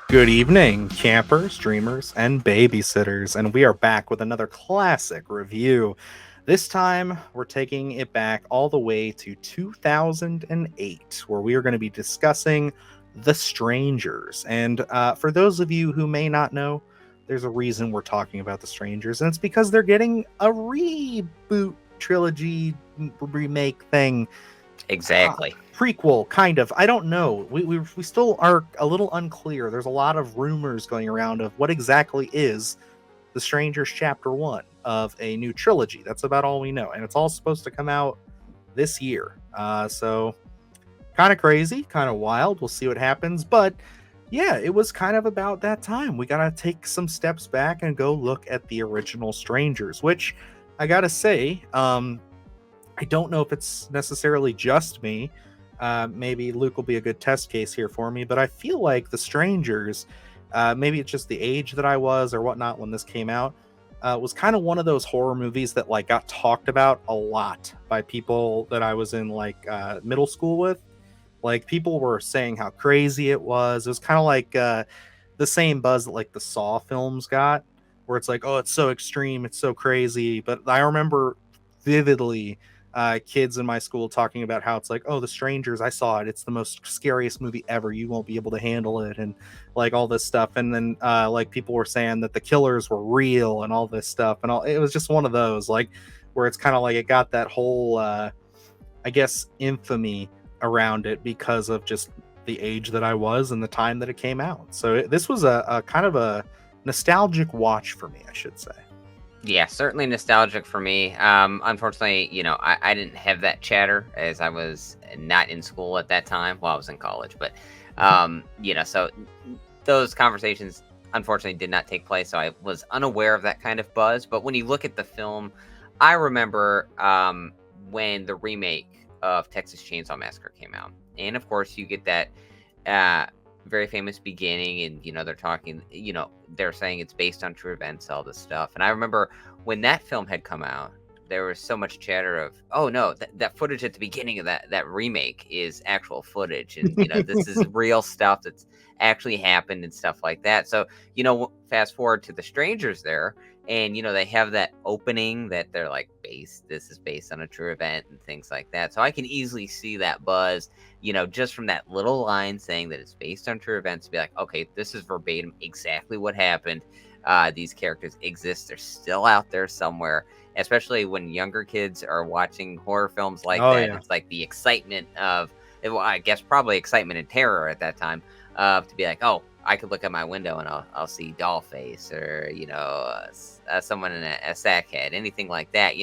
Good evening, campers, dreamers, and babysitters, and we are back with another classic review. This time, we're taking it back all the way to 2008, where we are going to be discussing The Strangers. And for those of you who may not know, there's a reason we're talking about The Strangers, and it's because they're getting a reboot trilogy remake thing, Exactly. prequel, kind of. I don't know. We still are a little unclear. There's a lot of rumors going around of what exactly is The Strangers Chapter 1 of a new trilogy. That's about all we know. And it's all supposed to come out this year. So kind of crazy, kind of wild. We'll see what happens. But yeah, it was kind of about that time. We got to take some steps back and go look at the original Strangers, which I got to say, I don't know if it's necessarily just me. Maybe Luke will be a good test case here for me, but I feel like The Strangers, maybe it's just the age that I was or whatnot when this came out, was kind of one of those horror movies that like got talked about a lot by people that I was in like middle school with. Like people were saying how crazy it was. It was kind of like the same buzz that like the Saw films got, where it's like, oh, it's so extreme, it's so crazy. But I remember vividly kids in my school talking about how it's like, oh, The Strangers, I saw it. It's the most scariest movie ever. You won't be able to handle it, and like all this stuff. And then like people were saying that the killers were real and all this stuff, and all. It was just one of those like where it's kind of like it got that whole, I guess, infamy around it because of just the age that I was and the time that it came out. So this was a kind of a nostalgic watch for me, I should say. Yeah, certainly nostalgic for me. Unfortunately, I didn't have that chatter as I was not in school at that time. Well, I was in college, but so those conversations unfortunately did not take place. So I was unaware of that kind of buzz. But when you look at the film, I remember when the remake of Texas Chainsaw Massacre came out, and of course you get that very famous beginning, and they're talking, they're saying it's based on true events, all this stuff. And I remember when that film had come out, there was so much chatter of, oh no, that footage at the beginning of that remake is actual footage, and this is real stuff that's actually happened and stuff like that. So fast forward to The Strangers there, and they have that opening that they're like, this is based on a true event and things like that. So I can easily see that buzz, just from that little line saying that it's based on true events, to be like, okay, this is verbatim exactly what happened. These characters exist. They're still out there somewhere, especially when younger kids are watching horror films like Oh that. yeah. It's like the excitement of, well, I guess probably excitement and terror at that time, to be like, oh, I could look at my window and I'll see Dollface, or someone in a sack head, anything like that.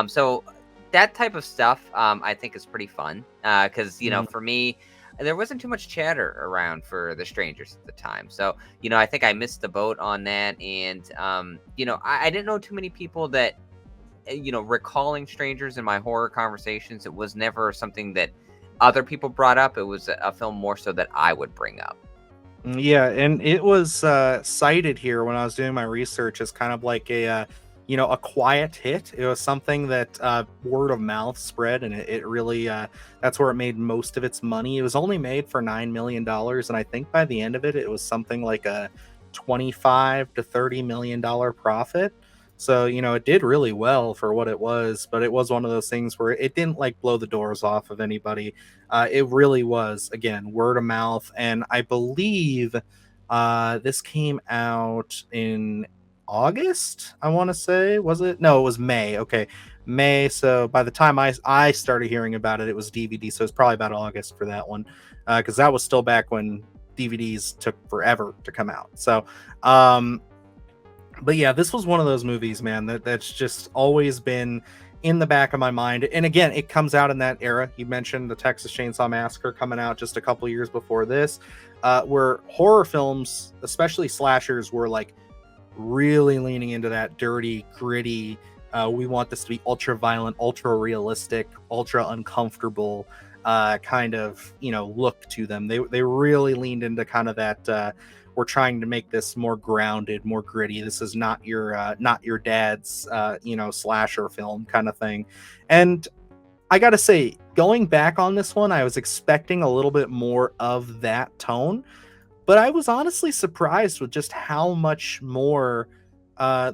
So that type of stuff, I think is pretty fun, because Mm. for me, there wasn't too much chatter around for The Strangers at the time. So I think I missed the boat on that, and I didn't know too many people that recalling Strangers in my horror conversations. It was never something that other people brought up. It was a film more so that I would bring up. Yeah, and it was cited here when I was doing my research as kind of like a quiet hit. It was something that word of mouth spread, and it really that's where it made most of its money. It was only made for $9 million, and I think by the end of it, it was something like a 25 to 30 million dollar profit. So it did really well for what it was, but it was one of those things where it didn't like blow the doors off of anybody. It really was, again, word of mouth. And I believe this came out in August, I want to say. Was it? No, it was May. Okay. May. So by the time I started hearing about it, it was DVD. So it's probably about August for that one. Because that was still back when DVDs took forever to come out. So, but yeah, this was one of those movies, man, that's just always been in the back of my mind. And again, it comes out in that era. You mentioned the Texas Chainsaw Massacre coming out just a couple years before this, where horror films, especially slashers, were like really leaning into that dirty, gritty. We want this to be ultra violent, ultra realistic, ultra uncomfortable kind of look to them. They really leaned into kind of that. We're trying to make this more grounded, more gritty. This is not your dad's slasher film kind of thing. And I gotta say, going back on this one, I was expecting a little bit more of that tone, But I was honestly surprised with just how much more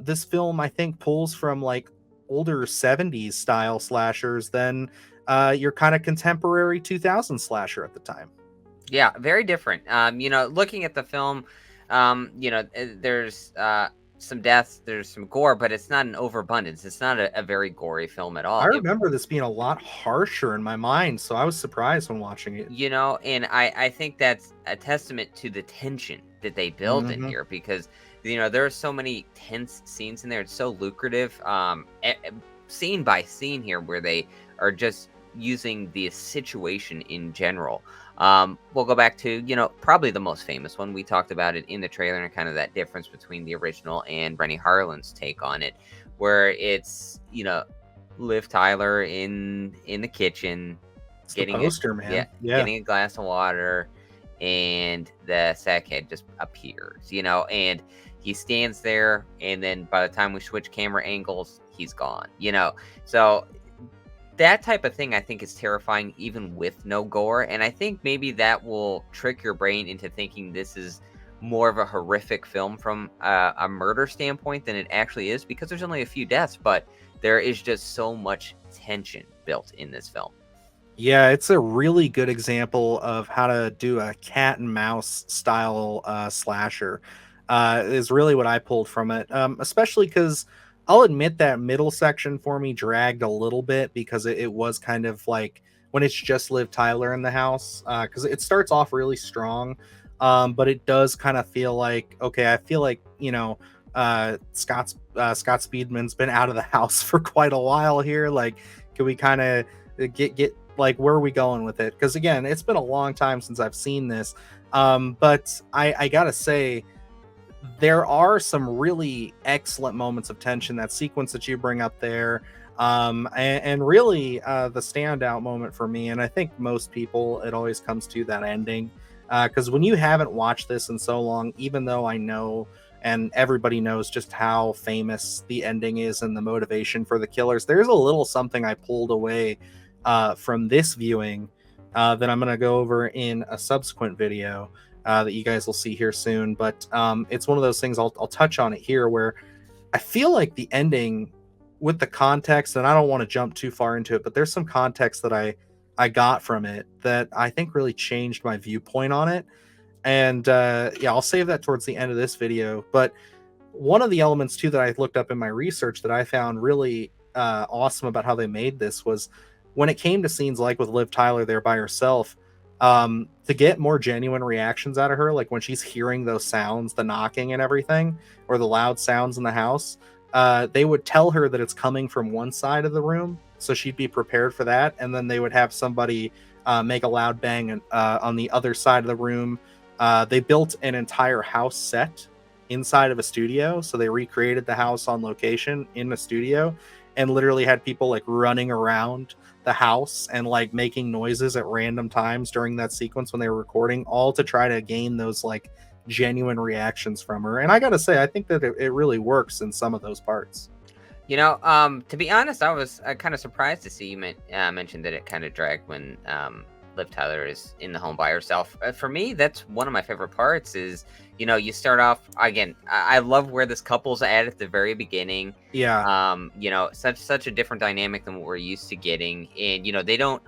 this film, I think, pulls from like older 70s style slashers than your kind of contemporary 2000 slasher at the time. Yeah, very different. Looking at the film, there's some deaths, there's some gore, but it's not an overabundance. It's not a very gory film at I all. remember this being a lot harsher in my mind, so I was surprised when watching it. And I think that's a testament to the tension that they build in Hmm. here, because there are so many tense scenes in there. It's so lucrative, scene by scene here, where they are just using the situation in general. We'll go back to probably the most famous one. We talked about it in the trailer, and kind of that difference between the original and Rennie Harlan's take on it, where it's Liv Tyler in the kitchen, It's the getting a poster, yeah, man. Yeah. getting a glass of water, and the sackhead just appears, and he stands there, and then by the time we switch camera angles, he's gone, So that type of thing, I think, is terrifying even with no gore, and I think maybe that will trick your brain into thinking this is more of a horrific film from a murder standpoint than it actually is, because there's only a few deaths, but there is just so much tension built in this film. Yeah, it's a really good example of how to do a cat and mouse style slasher. Is really what I pulled from it. Especially because I'll admit that middle section for me dragged a little bit because it was kind of like when it's just Liv Tyler in the house. Because it starts off really strong, but it does kind of feel like, okay, I feel like Scott Speedman's been out of the house for quite a while here. Like, can we kind of get like, where are we going with it? Because again, it's been a long time since I've seen this. But I gotta say, there are some really excellent moments of tension. That sequence that you bring up there, and really the standout moment for me, and I think most people, it always comes to that ending. Because when you haven't watched this in so long, even though I know and everybody knows just how famous the ending is and the motivation for the killers, there's a little something I pulled away from this viewing that I'm going to go over in a subsequent video that you guys will see here soon. But it's one of those things, I'll touch on it here, where I feel like the ending, with the context, and I don't want to jump too far into it, but there's some context that I got from it that I think really changed my viewpoint on it. And yeah, I'll save that towards the end of this video. But one of the elements too that I looked up in my research that I found really awesome about how they made this was when it came to scenes like with Liv Tyler there by herself, to get more genuine reactions out of her, like when she's hearing those sounds, the knocking and everything, or the loud sounds in the house, they would tell her that it's coming from one side of the room, so she'd be prepared for that, and then they would have somebody make a loud bang on the other side of the room. They built an entire house set inside of a studio, so they recreated the house on location in a studio, and literally had people like running around the house and like making noises at random times during that sequence when they were recording, all to try to gain those like genuine reactions from her. And I gotta say, I think that it really works in some of those parts. To be honest, I was kind of surprised to see you mention that it kind of dragged when Liv Tyler is in the home by herself. For me, that's one of my favorite parts. Is you start off again. I love where this couple's at the very beginning. Yeah. Such a different dynamic than what we're used to getting, and they don't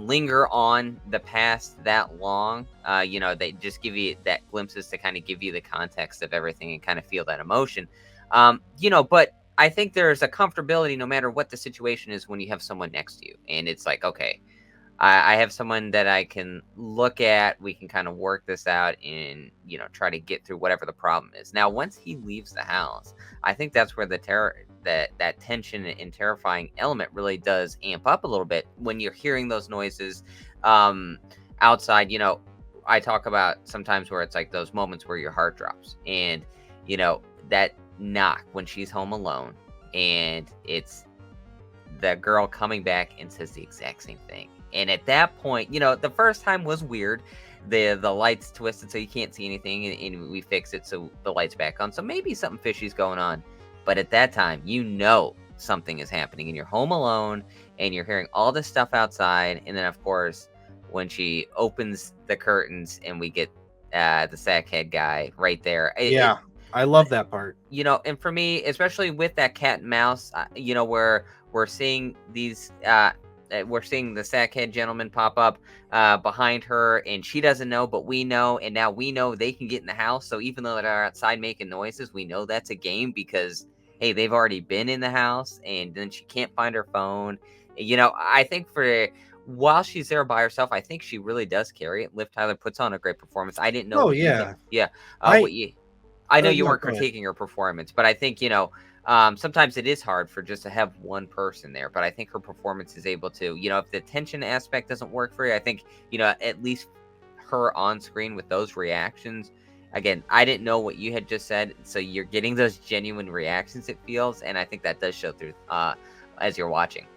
linger on the past that long. They just give you that glimpses to kind of give you the context of everything and kind of feel that emotion. But I think there's a comfortability no matter what the situation is when you have someone next to you, and it's like, okay, I have someone that I can look at. We can kind of work this out and try to get through whatever the problem is. Now, once he leaves the house, I think that's where the terror, that tension and terrifying element really does amp up a little bit when you're hearing those noises outside. I talk about sometimes where it's like those moments where your heart drops, and that knock when she's home alone, and it's the girl coming back and says the exact same thing. And at that point, the first time was weird. The lights twisted so you can't see anything, and we fix it so the light's back on. So maybe something fishy's going on. But at that time, something is happening, and you're home alone, and you're hearing all this stuff outside. And then, of course, when she opens the curtains and we get the sackhead guy right there. Yeah, I love that part. And for me, especially with that cat and mouse, where we're seeing these, we're seeing the sackhead gentleman pop up behind her, and she doesn't know, but we know, and now we know they can get in the house. So even though they're outside making noises, we know that's a game because hey, they've already been in the house, and then she can't find her phone. I think for while she's there by herself, I think she really does carry it. Liv Tyler puts on a great performance. I didn't know Oh what you yeah, yeah, I what you I know you no, weren't go ahead. critiquing her performance, but I think, sometimes it is hard for just to have one person there. But I think her performance is able to, if the tension aspect doesn't work for you, I think, at least her on screen with those reactions. Again, I didn't know what you had just said, so you're getting those genuine reactions, it feels, and I think that does show through as you're watching.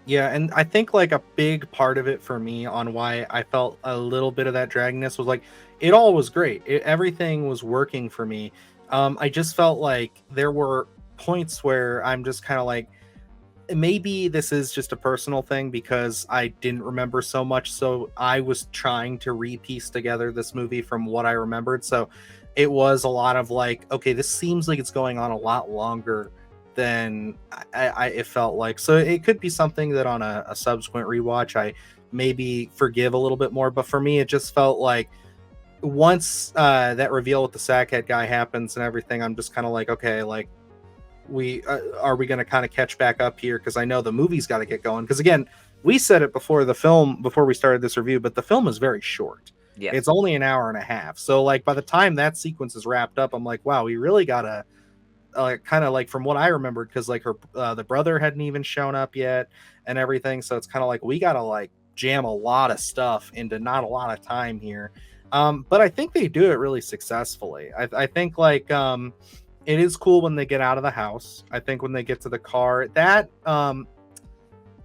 Yeah, and I think like a big part of it for me on why I felt a little bit of that dragginess was like it all was great. Everything was working for me. I just felt like there were points where I'm just kind of like maybe this is just a personal thing because I didn't remember so much. So I was trying to re-piece together this movie from what I remembered. So it was a lot of like, okay, this seems like it's going on a lot longer than it felt like. So it could be something that on a subsequent rewatch, I maybe forgive a little bit more. But for me, it just felt like once that reveal with the sackhead guy happens and everything, I'm just kind of like, okay, like we are we going to kind of catch back up here because I know the movie's got to get going because again we said it before we started this review, but the film is very short. Yes. It's only an hour and a half, so like by the time that sequence is wrapped up I'm like wow, we really gotta kind of like from what I remembered because like her the brother hadn't even shown up yet and everything, so it's kind of like we gotta like jam a lot of stuff into not a lot of time here. But I think they do it really successfully. I think like it is cool when they get out of the house. I think when they get to the car, that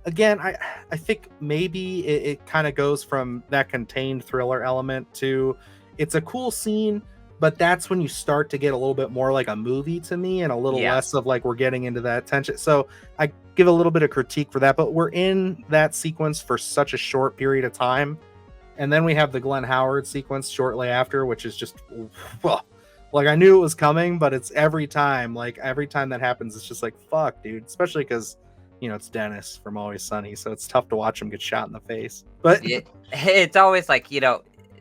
again, I think maybe it kind of goes from that contained thriller element to it's a cool scene, but that's when you start to get a little bit more like a movie to me and a little Yeah. less of like we're getting into that tension. So I give a little bit of critique for that, but we're in that sequence for such a short period of time. And then we have the Glenn Howard sequence shortly after, which is just well, like I knew it was coming, but it's every time that happens, it's just like fuck, dude. Especially because it's Dennis from Always Sunny, so it's tough to watch him get shot in the face. But It's always like,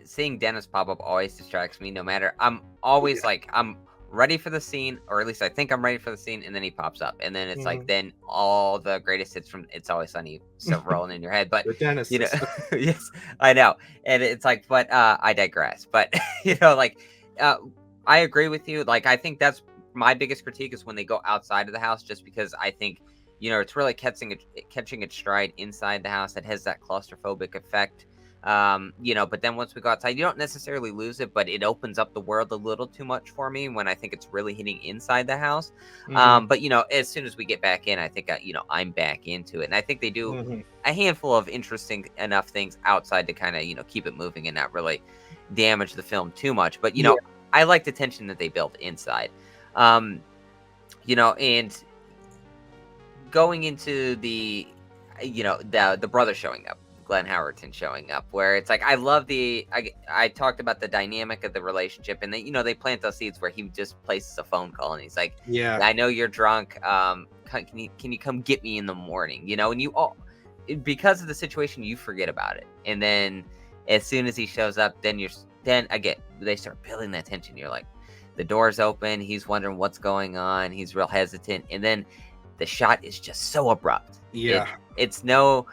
seeing Dennis pop up always distracts me. No matter, I'm always like, I'm ready for the scene, or at least I think I'm ready for the scene, and then he pops up, and then it's like, then all the greatest hits from It's Always Sunny start rolling in your head. But Dennis, yes, I know, and it's like, but I digress. But like, I agree with you. Like, I think that's my biggest critique is when they go outside of the house, just because I think it's really catching its stride inside the house. That has that claustrophobic effect. But then once we go outside, you don't necessarily lose it, but it opens up the world a little too much for me when I think it's really hitting inside the house. But as soon as we get back in, I think I'm back into it, and I think they do a handful of interesting enough things outside to kind of keep it moving and not really damage the film too much. But I like the tension that they built inside. And going into the the brother showing up, Glenn Howerton showing up, where it's like I love I talked about the dynamic of the relationship, and then they plant those seeds where he just places a phone call and he's like, I know you're drunk, can you come get me in the morning, and you all, because of the situation, you forget about it, and then as soon as he shows up, then again they start building that tension. You're like, the door's open, he's wondering what's going on, he's real hesitant, and then the shot is just so abrupt. It's no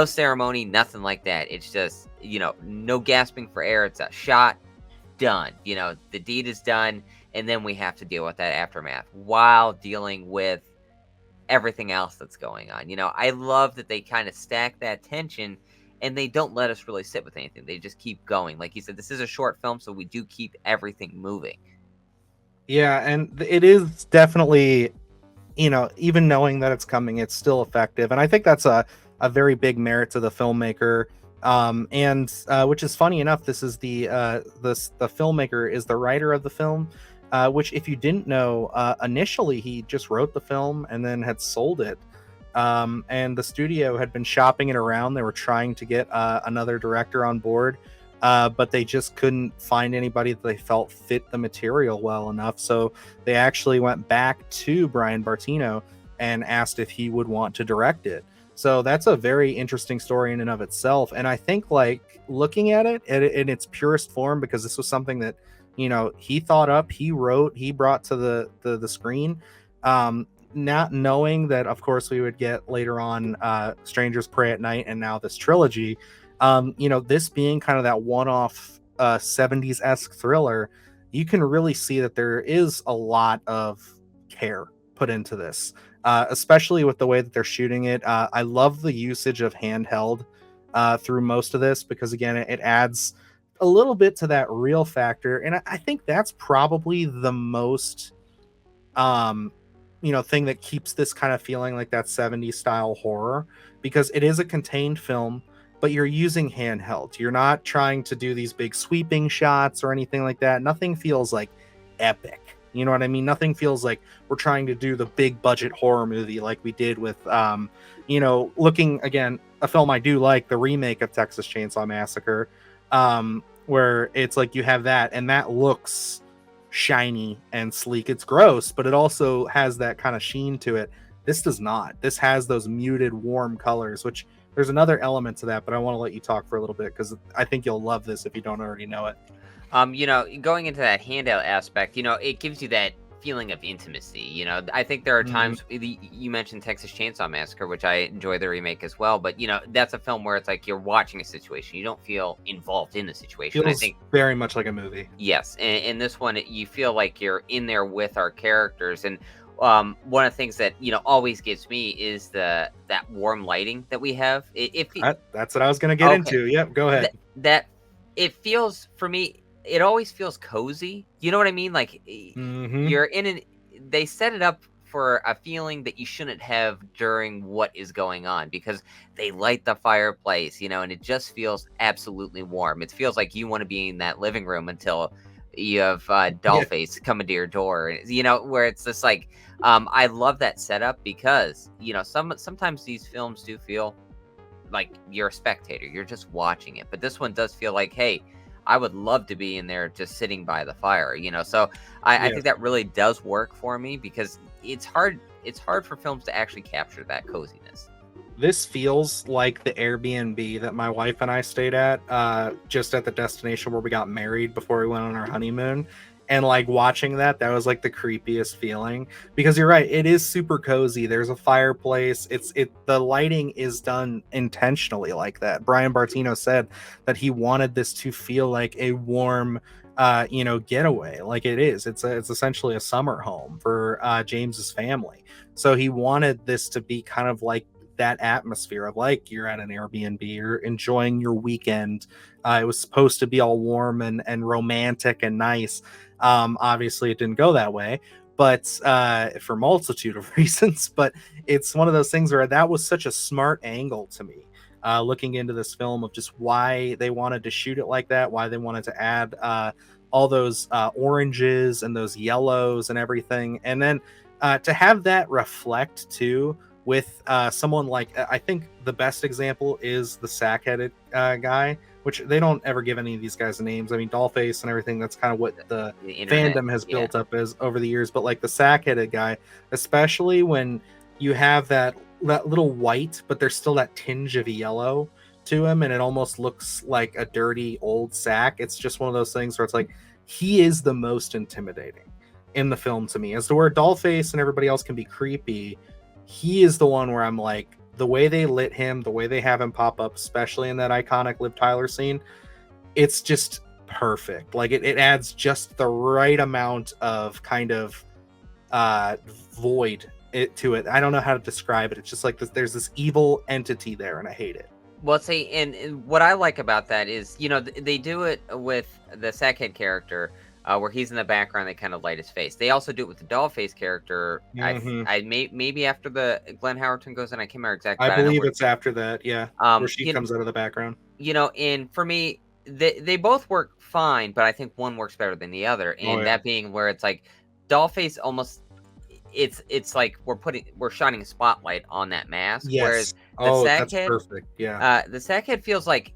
ceremony, nothing like that. It's just, no gasping for air. It's a shot, done. The deed is done, and then we have to deal with that aftermath while dealing with everything else that's going on. I love that they kind of stack that tension, and they don't let us really sit with anything. They just keep going. Like you said, this is a short film, so we do keep everything moving. Yeah, and it is definitely, even knowing that it's coming, it's still effective. And I think that's a very big merit to the filmmaker. And which is funny enough, this is the filmmaker is the writer of the film, which if you didn't know, initially he just wrote the film and then had sold it. And the studio had been shopping it around. They were trying to get another director on board, but they just couldn't find anybody that they felt fit the material well enough. So they actually went back to Brian Bartino and asked if he would want to direct it. So that's a very interesting story in and of itself. And I think, like, looking at it in its purest form, because this was something that, you know, he thought up, he wrote, he brought to the screen. Not knowing that, of course, we would get later on Strangers Pray at Night and now this trilogy. You know, this being kind of that one-off 70s-esque thriller, you can really see that there is a lot of care put into this, especially with the way that they're shooting it. I love the usage of handheld through most of this, because again, it adds a little bit to that real factor, and I think that's probably the most you know, thing that keeps this kind of feeling like that 70s style horror, because it is a contained film, but you're using handheld. You're not trying to do these big sweeping shots or anything like that. Nothing feels like epic. You know what I mean? Nothing feels like we're trying to do the big budget horror movie like we did with, you know, looking again, a film I do like, the remake of Texas Chainsaw Massacre, where it's like you have that, and that looks shiny and sleek. It's gross, but it also has that kind of sheen to it. This does not. This has those muted, warm colors, which there's another element to that, but I want to let you talk for a little bit because I think you'll love this if you don't already know it. You know, going into that handout aspect, you know, it gives you that feeling of intimacy. You know, I think there are times you mentioned Texas Chainsaw Massacre, which I enjoy the remake as well. But you know, that's a film where it's like you're watching a situation, you don't feel involved in the situation. Feels I think very much like a movie. Yes, in this one, you feel like you're in there with our characters, and one of the things that you know always gets me is that warm lighting that we have. That's what I was going to get into. Yep, go ahead. That it feels for me. It always feels cozy. You know what I mean? Like you're in an. They set it up for a feeling that you shouldn't have during what is going on, because they light the fireplace, you know, and it just feels absolutely warm. It feels like you want to be in that living room until you have Dollface coming to your door, you know, where it's just like, I love that setup, because, you know, sometimes these films do feel like you're a spectator, you're just watching it. But this one does feel like, hey, I would love to be in there just sitting by the fire, you know? So I think that really does work for me, because it's hard for films to actually capture that coziness. This feels like the Airbnb that my wife and I stayed at, just at the destination where we got married before we went on our honeymoon. And like watching that was like the creepiest feeling, because you're right, it is super cozy. There's a fireplace. The lighting is done intentionally like that. Brian Bartino said that he wanted this to feel like a warm you know, getaway, like it is. It's essentially a summer home for James's family. So he wanted this to be kind of like that atmosphere of like you're at an Airbnb, you're enjoying your weekend. It was supposed to be all warm and romantic and nice. Obviously it didn't go that way, but for multitude of reasons. But it's one of those things where that was such a smart angle to me, looking into this film, of just why they wanted to shoot it like that, why they wanted to add all those oranges and those yellows and everything, and then to have that reflect too with someone like, I think the best example is the sack-headed guy, which they don't ever give any of these guys names. I mean, Dollface and everything, that's kind of what the fandom has built up as over the years. But like the sack-headed guy, especially when you have that little white, but there's still that tinge of yellow to him, and it almost looks like a dirty old sack. It's just one of those things where it's like, he is the most intimidating in the film to me. As to where Dollface and everybody else can be creepy, he is the one where I'm like, the way they lit him, the way they have him pop up, especially in that iconic Liv Tyler scene, it's just perfect. Like it adds just the right amount of kind of void to it. I don't know how to describe it. It's just like there's this evil entity there, and I hate it. Well, see, and what I like about that is, you know, they do it with the Sackhead character, where he's in the background, they kind of light his face. They also do it with the Dollface character. Maybe after the Glenn Howerton goes in, I can't remember exactly. I believe it's after that, yeah, where she comes out of the background. You know, and for me, they both work fine, but I think one works better than the other. And that being where it's like Dollface almost, it's like we're shining a spotlight on that mask. Yes. Whereas the Sackhead, that's perfect. Yeah. The Sackhead feels like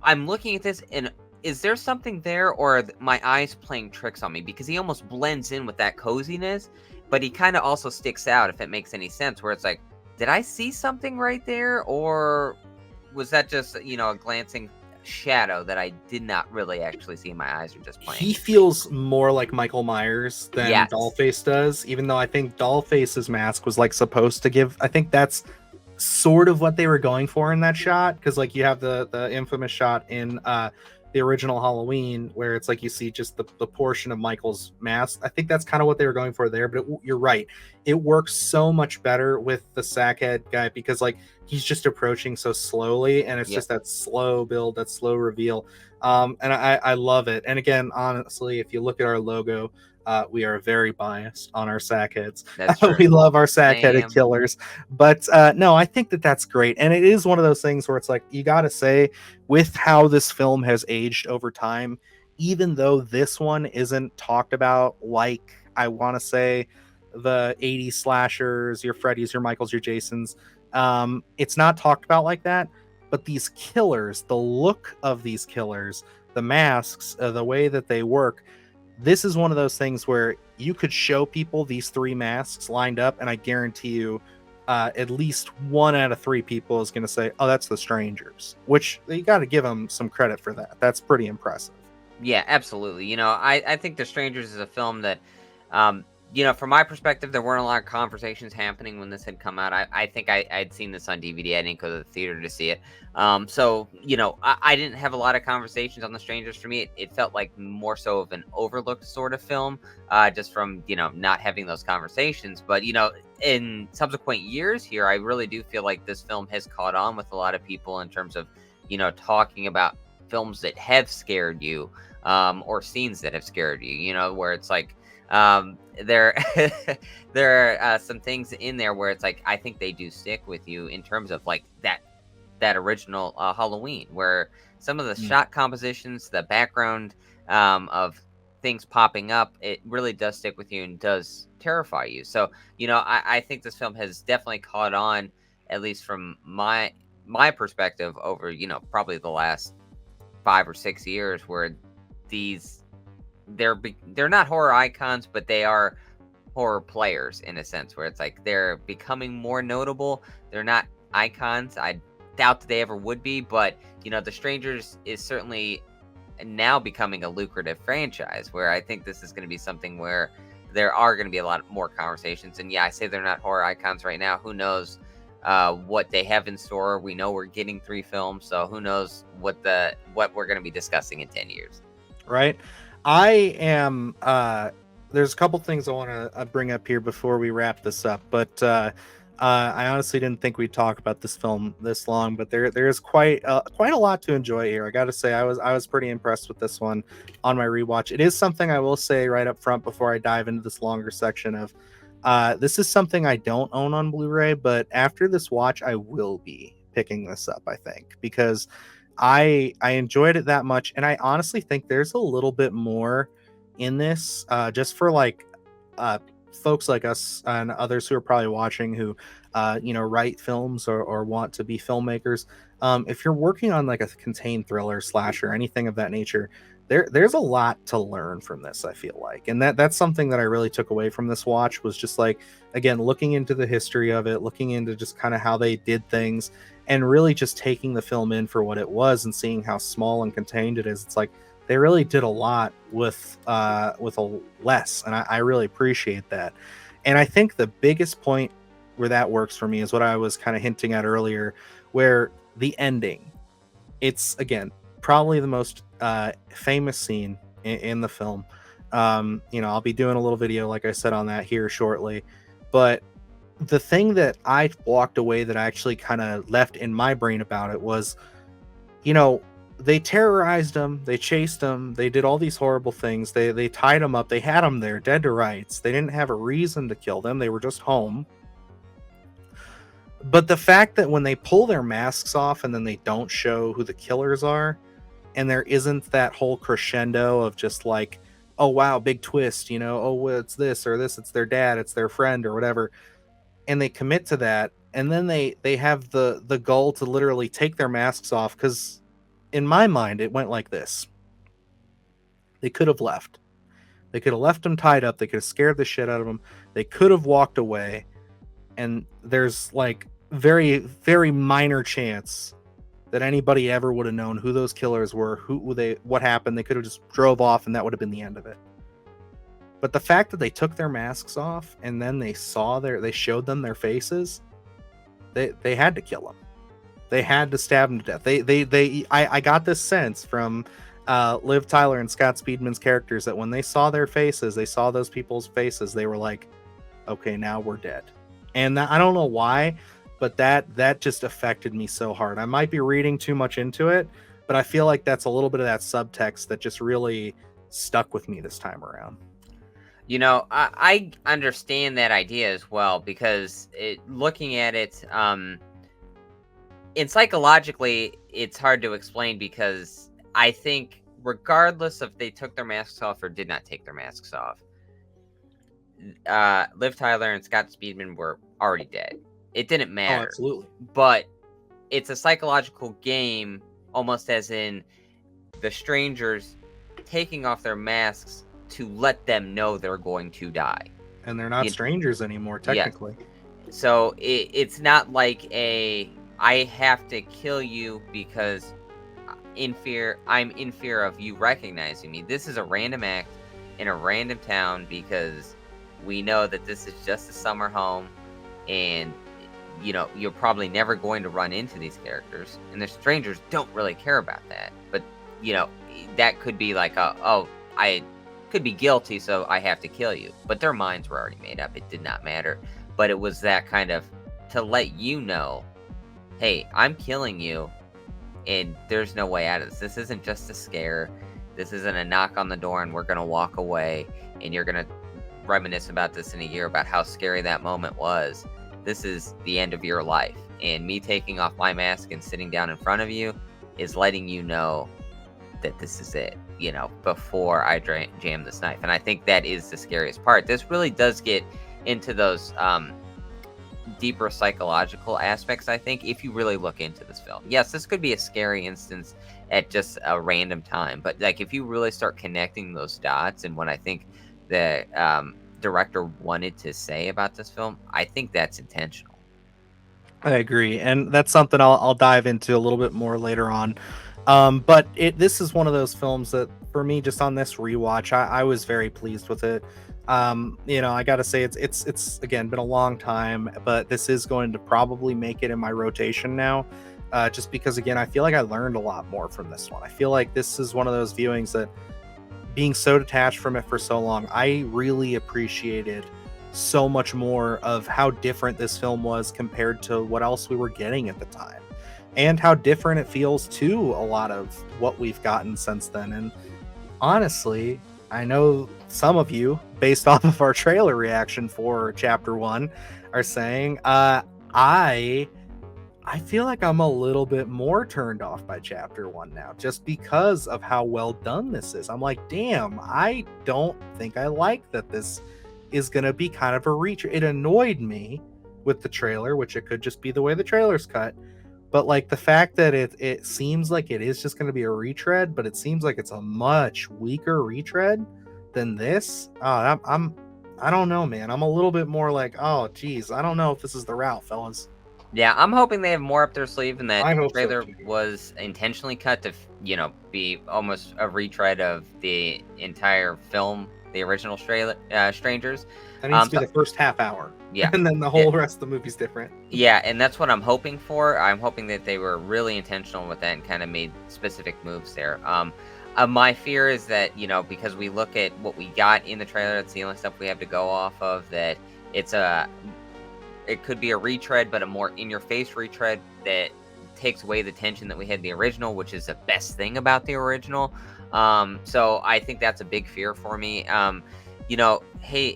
I'm looking at this and is there something there, or are my eyes playing tricks on me? Because he almost blends in with that coziness, but he kind of also sticks out, if it makes any sense, where it's like, did I see something right there, or was that just, a glancing shadow that I did not really actually see? My eyes are just playing He with me. feels more like Michael Myers than Yes. Dollface does, even though I think Dollface's mask was like supposed to give. I think that's sort of what they were going for in that shot, because like you have the infamous shot in the original Halloween where it's like you see just the portion of Michael's mask. I think that's kind of what they were going for there, but you're right, it works so much better with the Sackhead guy because like he's just approaching so slowly, and it's Yep. just that slow build, that slow reveal. And I love it. And again, honestly, if you look at our logo, we are very biased on our Sackheads. That's true. We love our Sackheaded Same. killers, but no, I think that that's great, and it is one of those things where it's like you got to say, with how this film has aged over time, even though this one isn't talked about like I want to say the 80s slashers, your Freddy's, your Michaels, your Jasons, it's not talked about like that. But these killers, the look of these killers, the masks, the way that they work, this is one of those things where you could show people these three masks lined up, and I guarantee you, at least 1 out of 3 people is going to say, "Oh, that's the Strangers," which you got to give them some credit for that. That's pretty impressive. Yeah, absolutely. I think The Strangers is a film that, from my perspective, there weren't a lot of conversations happening when this had come out. I think I'd seen this on DVD. I didn't go to the theater to see it. I didn't have a lot of conversations on The Strangers. For me, it felt like more so of an overlooked sort of film, just from, not having those conversations. But, in subsequent years here, I really do feel like this film has caught on with a lot of people in terms of, talking about films that have scared you, or scenes that have scared you, where it's like, there there are some things in there where it's like I think they do stick with you in terms of like that original Halloween, where some of the Mm. shot compositions, the background of things popping up, it really does stick with you and does terrify you. So, I think this film has definitely caught on, at least from my perspective, over, probably the last 5 or 6 years, where these they're not horror icons, but they are horror players in a sense, where it's like they're becoming more notable. They're not icons. I doubt that they ever would be, but The Strangers is certainly now becoming a lucrative franchise, where I think this is going to be something where there are going to be a lot more conversations. And yeah, I say they're not horror icons right now. Who knows what they have in store? We know we're getting 3 films, so who knows what we're going to be discussing in 10 years. Right? I am. There's a couple things I want to bring up here before we wrap this up, but I honestly didn't think we'd talk about this film this long. But there's quite a lot to enjoy here. I got to say, I was pretty impressed with this one on my rewatch. It is something I will say right up front before I dive into this longer section of. This is something I don't own on Blu-ray, but after this watch, I will be picking this up. I think because I enjoyed it that much, and I honestly think there's a little bit more in this, just for like uh, folks like us and others who are probably watching who write films or want to be filmmakers. If you're working on like a contained thriller slasher, anything of that nature, there's a lot to learn from this, I feel like. And that's something that I really took away from this watch, was just like, again, looking into the history of it, looking into just kind of how they did things, and really just taking the film in for what it was and seeing how small and contained it is. It's like they really did a lot with a less, and I really appreciate that. And I think the biggest point where that works for me is what I was kind of hinting at earlier, where the ending, it's again probably the most famous scene in the film. I'll be doing a little video, like I said, on that here shortly. But the thing that I walked away that I actually kind of left in my brain about it was, you know, they terrorized him, they chased him, they did all these horrible things. They tied him up, they had him there dead to rights. They didn't have a reason to kill them. They were just home. But the fact that when they pull their masks off and then they don't show who the killers are, and there isn't that whole crescendo of just like, oh wow, big twist, oh well, it's this or this, it's their dad, it's their friend or whatever, and they commit to that, and then they have the goal to literally take their masks off, because in my mind it went like this. They could have left. They could have left him tied up. They could have scared the shit out of him. They could have walked away. And there's like very, very minor chance that anybody ever would have known who those killers were, what happened. They could have just drove off, and that would have been the end of it. But the fact that they took their masks off and then they showed them their faces, they had to kill them. They had to stab him to death. I got this sense from Liv Tyler and Scott Speedman's characters that when they saw their faces, they saw those people's faces, they were like, okay, now we're dead. And I don't know why, but that just affected me so hard. I might be reading too much into it, but I feel like that's a little bit of that subtext that just really stuck with me this time around. You know, I understand that idea as well, because looking at it, and psychologically, it's hard to explain, because I think regardless if they took their masks off or did not take their masks off, Liv Tyler and Scott Speedman were already dead. It didn't matter. Oh, absolutely. But it's a psychological game, almost as in the strangers taking off their masks to let them know they're going to die. And they're not strangers anymore, technically. Yeah. So it's not like I have to kill you because I'm in fear of you recognizing me. This is a random act in a random town, because we know that this is just a summer home, and you know, you're probably never going to run into these characters, and the strangers don't really care about that. But you know, that could be like I could be guilty, so I have to kill you. But their minds were already made up. It did not matter. But it was that kind of, to let you know, hey, I'm killing you, and there's no way out of this. This isn't just a scare. This isn't a knock on the door and we're gonna walk away and you're gonna reminisce about this in a year about how scary that moment was. This is the end of your life, and me taking off my mask and sitting down in front of you is letting you know that this is it, you know, before I jam this knife. And I think that is the scariest part. This really does get into those deeper psychological aspects, I think, if you really look into this film. Yes, this could be a scary instance at just a random time, but like if you really start connecting those dots, and what I think the director wanted to say about this film, I think that's intentional. I agree, and that's something I'll dive into a little bit more later on. But this is one of those films that, for me, just on this rewatch, I was very pleased with it. You know, I gotta say it's again been a long time, but this is going to probably make it in my rotation now, just because, again, I feel like I learned a lot more from this one. I feel like this is one of those viewings that, being so detached from it for so long, I really appreciated so much more of how different this film was compared to what else we were getting at the time, and how different it feels to a lot of what we've gotten since then. And honestly, I know some of you, based off of our trailer reaction for Chapter 1, are saying, I feel like I'm a little bit more turned off by Chapter 1 now, just because of how well done this is. I'm like, damn, I don't think I like that this is going to be kind of a reach. It annoyed me with the trailer, which it could just be the way the trailer's cut. But like the fact that it seems like it is just going to be a retread, but it seems like it's a much weaker retread than this. I don't know, man. I'm a little bit more like, oh, geez, I don't know if this is the route, fellas. Yeah, I'm hoping they have more up their sleeve, and that I trailer so was intentionally cut to, you know, be almost a retread of the entire film, the original Strangers. That needs to be the first half hour. Yeah. And then the whole rest of the movie's different. Yeah, and that's what I'm hoping for. I'm hoping that they were really intentional with that and kind of made specific moves there. My fear is that, you know, because we look at what we got in the trailer, that's the only stuff we have to go off of, that it could be a retread, but a more in-your-face retread that takes away the tension that we had in the original, which is the best thing about the original. So I think that's a big fear for me. You know, hey,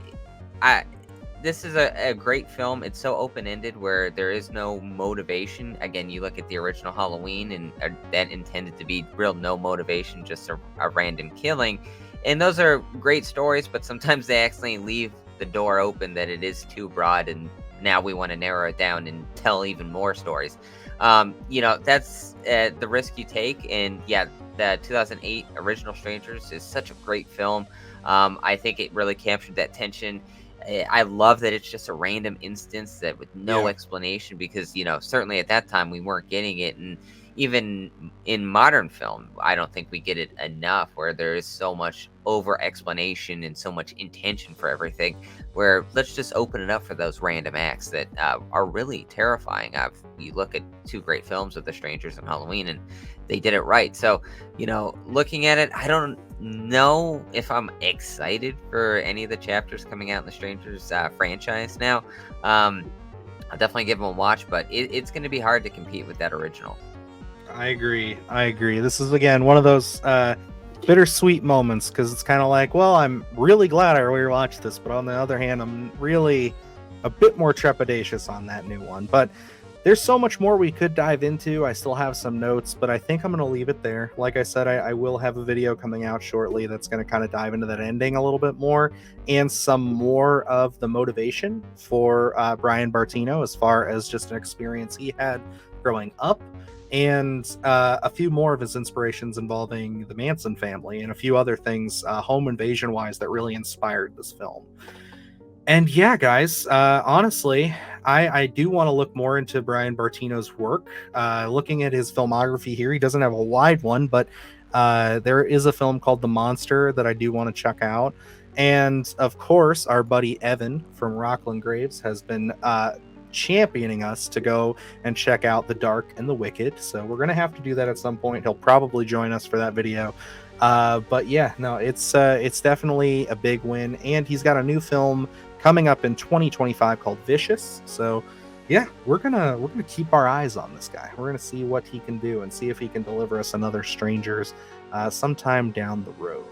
this is a great film. It's so open-ended where there is no motivation. Again, you look at the original Halloween, and that intended to be real no motivation, just a random killing. And those are great stories, but sometimes they accidentally leave the door open that it is too broad, and now we want to narrow it down and tell even more stories. That's the risk you take. And yeah, the 2008 original Strangers is such a great film. I think it really captured that tension. I love that it's just a random instance that with no Yeah. explanation, because certainly at that time we weren't getting it. And even in modern film, I don't think we get it enough, where there is so much over explanation and so much intention for everything, where let's just open it up for those random acts that are really terrifying. You look at two great films with The Strangers and Halloween, and they did it right. So, looking at it, I don't know if I'm excited for any of the chapters coming out in the Strangers franchise now. I'll definitely give them a watch, but it's going to be hard to compete with that original. I agree. This is again one of those bittersweet moments, because it's kind of like, well, I'm really glad I rewatched this, but on the other hand, I'm really a bit more trepidatious on that new one. But there's so much more we could dive into. I still have some notes, but I think I'm going to leave it there. Like I said, I will have a video coming out shortly that's going to kind of dive into that ending a little bit more, and some more of the motivation for Brian Bartino as far as just an experience he had growing up, and a few more of his inspirations involving the Manson family and a few other things home invasion wise that really inspired this film. And yeah, guys, honestly, I do want to look more into Brian Bartino's work. Looking at his filmography here, he doesn't have a wide one, but there is a film called The Monster that I do want to check out. And of course, our buddy Evan from Rockland Graves has been championing us to go and check out The Dark and the Wicked. So we're going to have to do that at some point. He'll probably join us for that video. But yeah, no, it's definitely a big win. And he's got a new film coming up in 2025 called Vicious. So yeah, we're gonna keep our eyes on this guy. We're gonna see what he can do and see if he can deliver us another Strangers sometime down the road.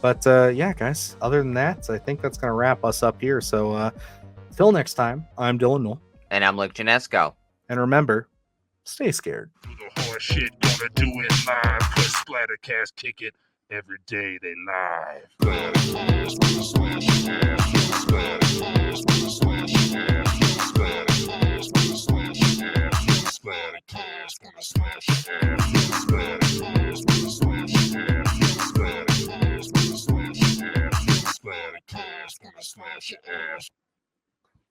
But yeah, guys, other than that, I think that's gonna wrap us up here. So till next time, I'm Dylan Knoll. And I'm Luke Janesco. And remember, stay scared. Do the hard shit, gonna do it live. Cause Splattercast kick it every day they live. Splattercast, gonna smash your ass. Splattercast, gonna smash your ass. Splattercast, gonna smash your ass. Splattercast, gonna smash your ass. Splattercast, gonna smash your ass. Splattercast, gonna smash your ass. Splattercast, gonna smash your ass.